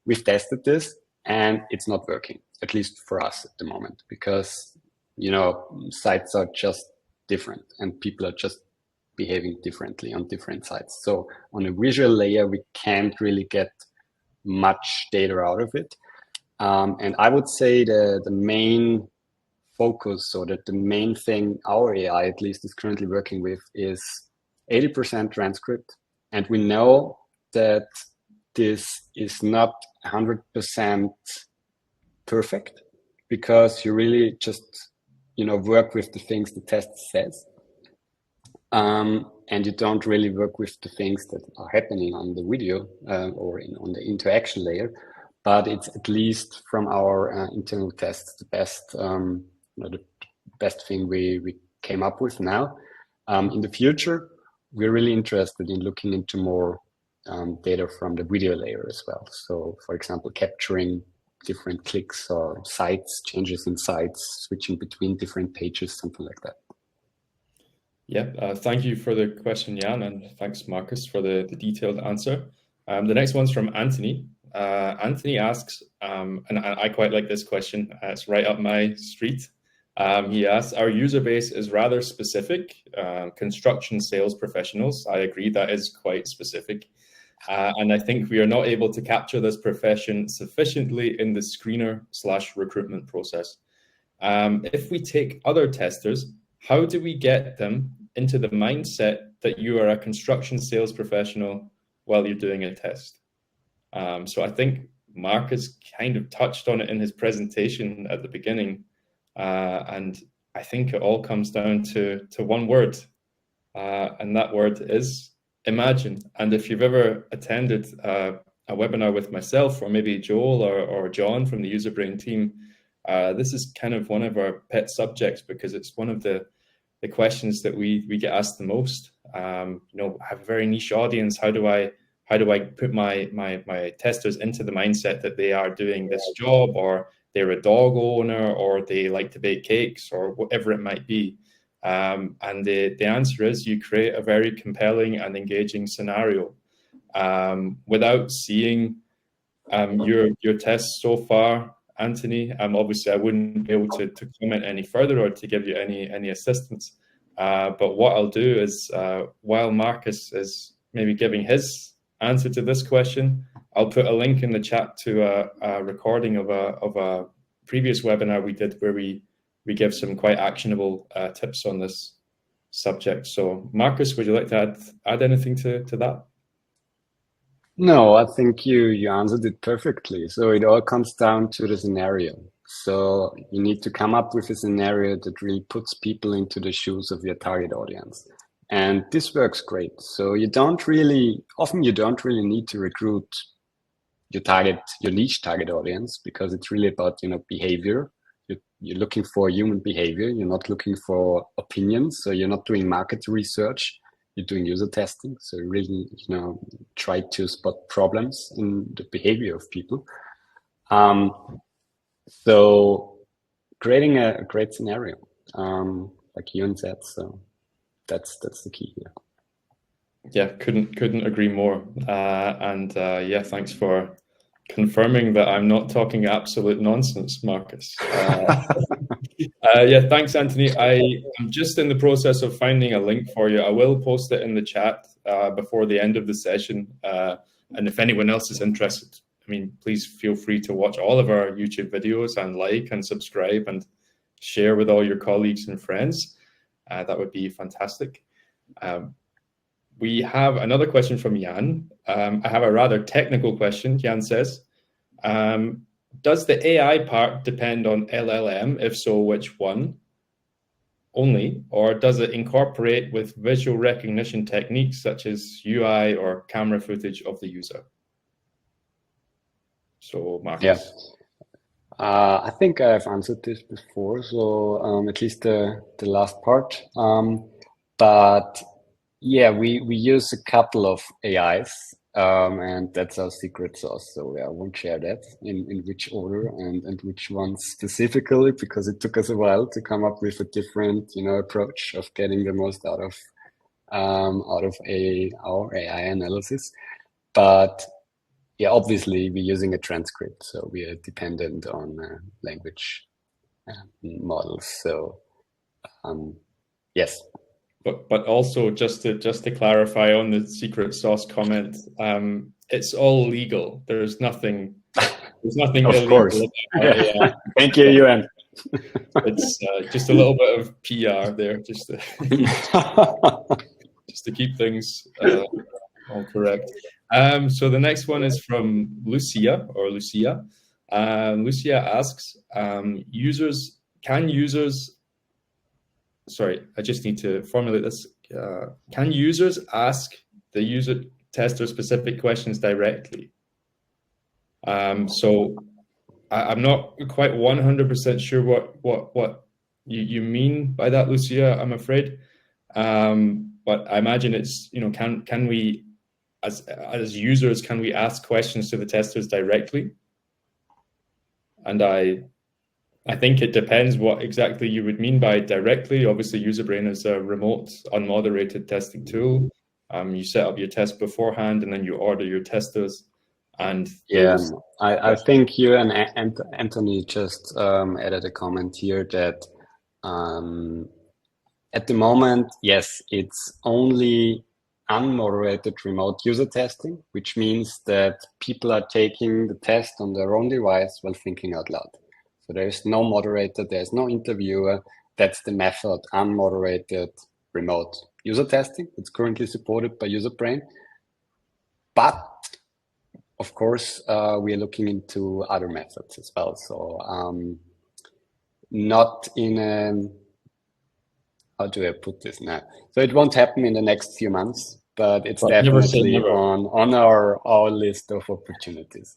We've tested this and it's not working, at least for us at the moment, because sites are just different and people are just behaving differently on different sites. So on a visual layer, we can't really get much data out of it. And I would say the main focus, so that the main thing our AI at least is currently working with, is 80% transcript. And we know that this is not 100% perfect, because you really just, work with the things the test says. And you don't really work with the things that are happening on the video or on the interaction layer. But it's at least from our internal tests the best, the best thing we came up with now. In the future, we're really interested in looking into more data from the video layer as well. So, for example, capturing different clicks or sites, changes in sites, switching between different pages, something like that. Yeah, thank you for the question, Jan, and thanks, Markus, for the detailed answer. The next one's from Anthony. Anthony asks, and I quite like this question, it's right up my street. He asks, our user base is rather specific, construction sales professionals. I agree, that is quite specific. And I think we are not able to capture this profession sufficiently in the screener/recruitment process. If we take other testers, how do we get them into the mindset that you are a construction sales professional while you're doing a test? So I think Markus kind of touched on it in his presentation at the beginning. And I think it all comes down to one word. And that word is imagine. And if you've ever attended a webinar with myself, or maybe Joel or John from the Userbrain team, this is kind of one of our pet subjects, because it's one of the questions that we get asked the most. I have a very niche audience. How do I put my testers into the mindset that they are doing this job, or they're a dog owner, or they like to bake cakes, or whatever it might be? And the answer is you create a very compelling and engaging scenario. Without seeing your tests so far, Anthony, obviously I wouldn't be able to comment any further or to give you any assistance. But what I'll do is, while Markus is maybe giving his answer to this question, I'll put a link in the chat to a recording of a previous webinar we did, where we give some quite actionable tips on this subject. So Markus, would you like to add anything to that? No, I think you answered it perfectly. So it all comes down to the scenario. So you need to come up with a scenario that really puts people into the shoes of your target audience. And this works great. So you don't really need to recruit your niche target audience, because it's really about, behavior. You're looking for human behavior. You're not looking for opinions. So you're not doing market research. You're doing user testing. So you really, try to spot problems in the behavior of people. So creating a great scenario, like Ewan said. So that's the key here. Yeah, couldn't agree more. Yeah, thanks for confirming that I'm not talking absolute nonsense, Markus. Yeah, thanks, Anthony. I'm just in the process of finding a link for you. I will post it in the chat before the end of the session. And if anyone else is interested, please feel free to watch all of our YouTube videos and like and subscribe and share with all your colleagues and friends. That would be fantastic. We have another question from Jan. I have a rather technical question. Jan says, does the AI part depend on LLM? If so, which one only? Or does it incorporate with visual recognition techniques such as UI or camera footage of the user? So, Markus. Yeah. I think I've answered this before, so at least the last part. But yeah, we use a couple of AIs, and that's our secret sauce. So I won't share that in which order and which ones specifically, because it took us a while to come up with a different, approach of getting the most out of our AI analysis. But yeah, obviously we're using a transcript, so we are dependent on language models. So yes. But also just to clarify on the secret sauce comment, it's all legal. There's nothing illegal. Course. Thank you, Ewan. It's just a little bit of PR there, just to keep things all correct. So the next one is from Lucia. Lucia asks, sorry, I just need to formulate this. Can users ask the user tester specific questions directly? So I'm not quite 100% sure what you mean by that, Lucia, I'm afraid. But I imagine it's, can we, as users, can we ask questions to the testers directly? And I think it depends what exactly you would mean by directly. Obviously, Userbrain is a remote, unmoderated testing tool. You set up your test beforehand, and then you order your testers. And yeah, I think you and Anthony just added a comment here that at the moment, yes, it's only unmoderated remote user testing, which means that people are taking the test on their own device while thinking out loud. So there's no moderator, there's no interviewer. That's the method, unmoderated remote user testing. It's currently supported by Userbrain. But of course, we are looking into other methods as well. So not in a, how do I put this now? So it won't happen in the next few months, but it's definitely on our list of opportunities.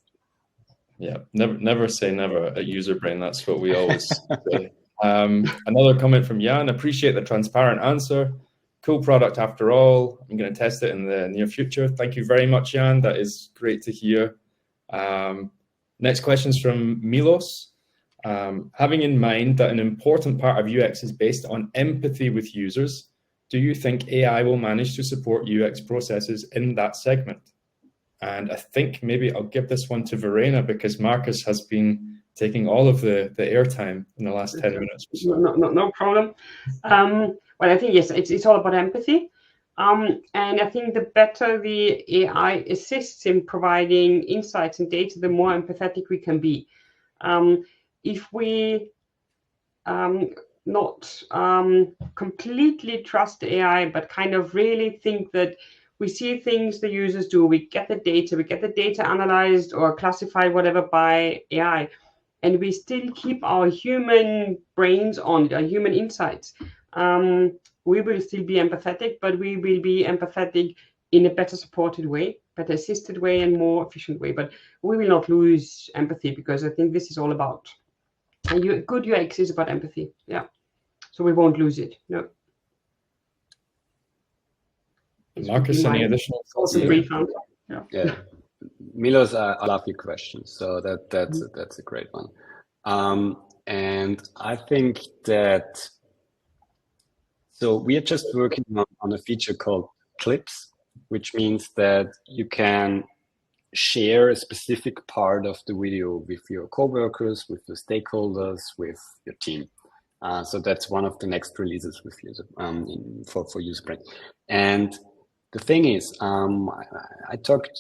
Yeah, never say never at Userbrain. That's what we always say. Another comment from Jan, appreciate the transparent answer. Cool product after all. I'm going to test it in the near future. Thank you very much, Jan. That is great to hear. Next question is from Milos. Having in mind that an important part of UX is based on empathy with users, do you think AI will manage to support UX processes in that segment? And I think maybe I'll give this one to Verena because Markus has been taking all of the airtime in the last 10 minutes or so. No problem. Well, I think, yes, it's all about empathy. And I think the better the AI assists in providing insights and data, the more empathetic we can be. If we not completely trust AI, but kind of really think that we see things the users do, we get the data analyzed or classified, whatever, by AI, and we still keep our human brains on, our human insights, we will still be empathetic, but we will be empathetic in a better supported way, better assisted way, and more efficient way. But we will not lose empathy because I think this is all about, good UX is about empathy. Yeah. So we won't lose it. No. Markus, any additional thoughts? Brief answer. Yeah. Milos, I love your question. So that's a great one. And I think that, so we are just working on a feature called Clips, which means that you can share a specific part of the video with your coworkers, with your stakeholders, with your team. So that's one of the next releases with for Userbrain. And the thing is, I talked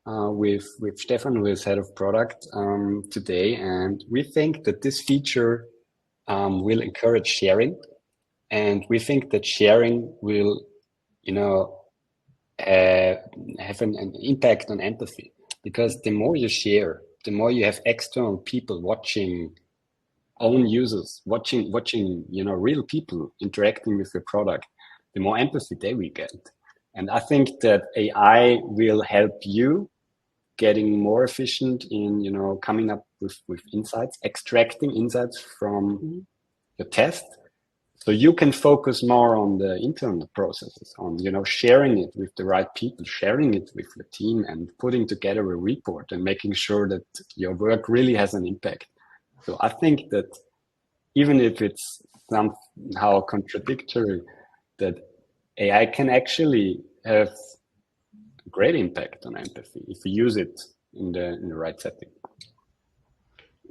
with Stefan, who is head of product, today, and we think that this feature will encourage sharing, and we think that sharing will, have an impact on empathy, because the more you share, the more you have external people watching own users, watching real people interacting with your product, the more empathy they will get. And I think that AI will help you getting more efficient in, coming up with insights, extracting insights from your test. So you can focus more on the internal processes, on, sharing it with the right people, sharing it with the team, and putting together a report and making sure that your work really has an impact. So I think that even if it's somehow contradictory, that AI can actually have a great impact on empathy if you use it in the right setting.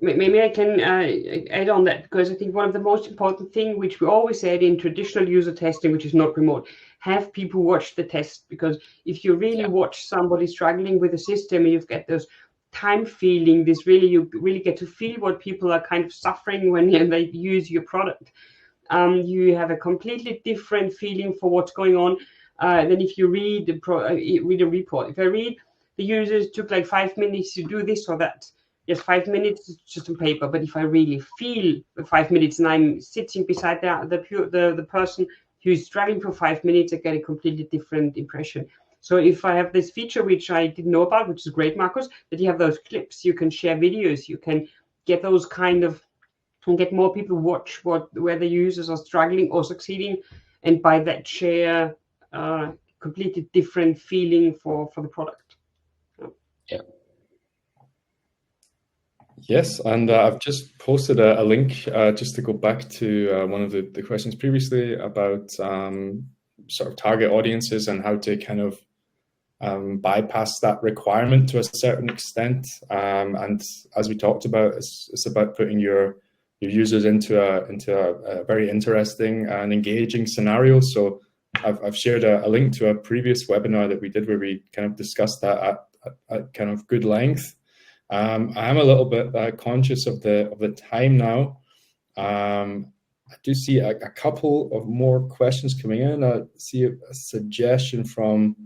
Maybe I can add on that, because I think one of the most important things, which we always said in traditional user testing, which is not remote, have people watch the test. Because if you really watch somebody struggling with the system, you get those time feeling, you really get to feel what people are kind of suffering when they use your product. You have a completely different feeling for what's going on than if you read a report. If I read the users took like 5 minutes to do this or that, yes, 5 minutes is just on paper, but if I really feel the 5 minutes and I'm sitting beside the person who's struggling for 5 minutes, I get a completely different impression. So if I have this feature, which I didn't know about, which is great, Markus, that you have those clips, you can share videos, you can get those kind of, and get more people watch where the users are struggling or succeeding, and by that share completely different feeling for the product. Yeah. Yes, and I've just posted a link just to go back to one of the questions previously about sort of target audiences and how to kind of bypass that requirement to a certain extent. And as we talked about, it's about putting your users into a very interesting and engaging scenario. So I've shared a link to a previous webinar that we did where we kind of discussed that at kind of good length. I am a little bit conscious of the time now. I do see a couple of more questions coming in. I see a suggestion from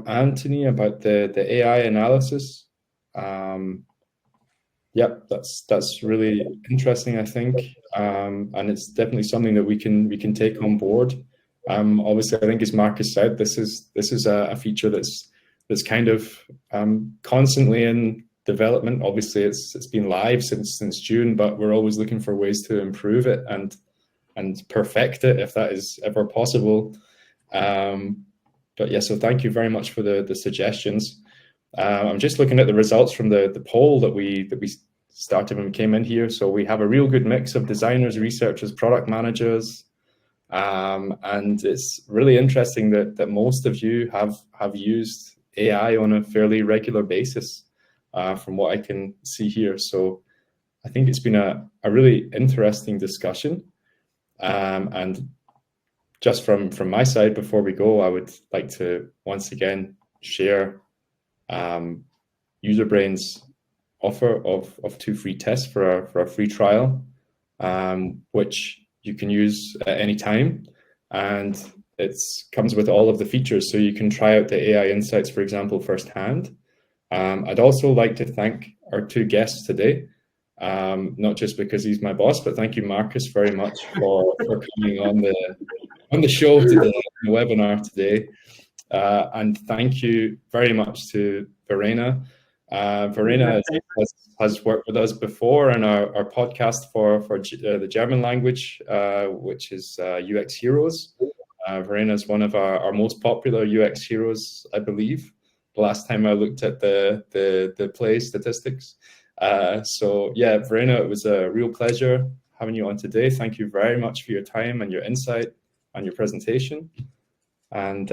Anthony about the AI analysis. Yep, that's really interesting, I think, and it's definitely something that we can take on board. Obviously, I think as Markus said, this is a feature that's kind of constantly in development. Obviously, it's been live since June, but we're always looking for ways to improve it and perfect it if that is ever possible. But yeah, so thank you very much for the suggestions. I'm just looking at the results from the poll that we started when we came in here. So we have a real good mix of designers, researchers, product managers, and it's really interesting that most of you have used AI on a fairly regular basis, from what I can see here. So I think it's been a really interesting discussion. And just from my side, before we go, I would like to once again share Userbrain's offer of 2 free tests for a free trial, which you can use at any time, and it comes with all of the features, so you can try out the AI insights, for example, firsthand. I'd also like to thank our 2 guests today, not just because he's my boss, but thank you, Markus, very much for coming on the show today, the webinar today. And thank you very much to Verena. Verena has worked with us before in our podcast for the German language, which is UX Heroes. Verena is one of our most popular UX heroes, I believe. The last time I looked at the play statistics. So yeah, Verena, it was a real pleasure having you on today. Thank you very much for your time and your insight and your presentation. And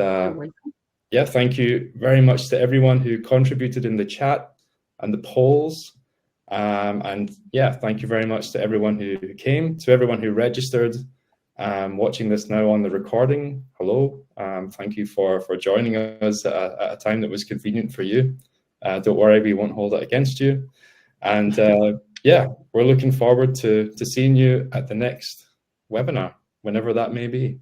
yeah, thank you very much to everyone who contributed in the chat and the polls. And yeah, thank you very much to everyone who came, to everyone who registered, watching this now on the recording. Hello, thank you for joining us at a time that was convenient for you. Don't worry, we won't hold it against you. And yeah, we're looking forward to seeing you at the next webinar, whenever that may be.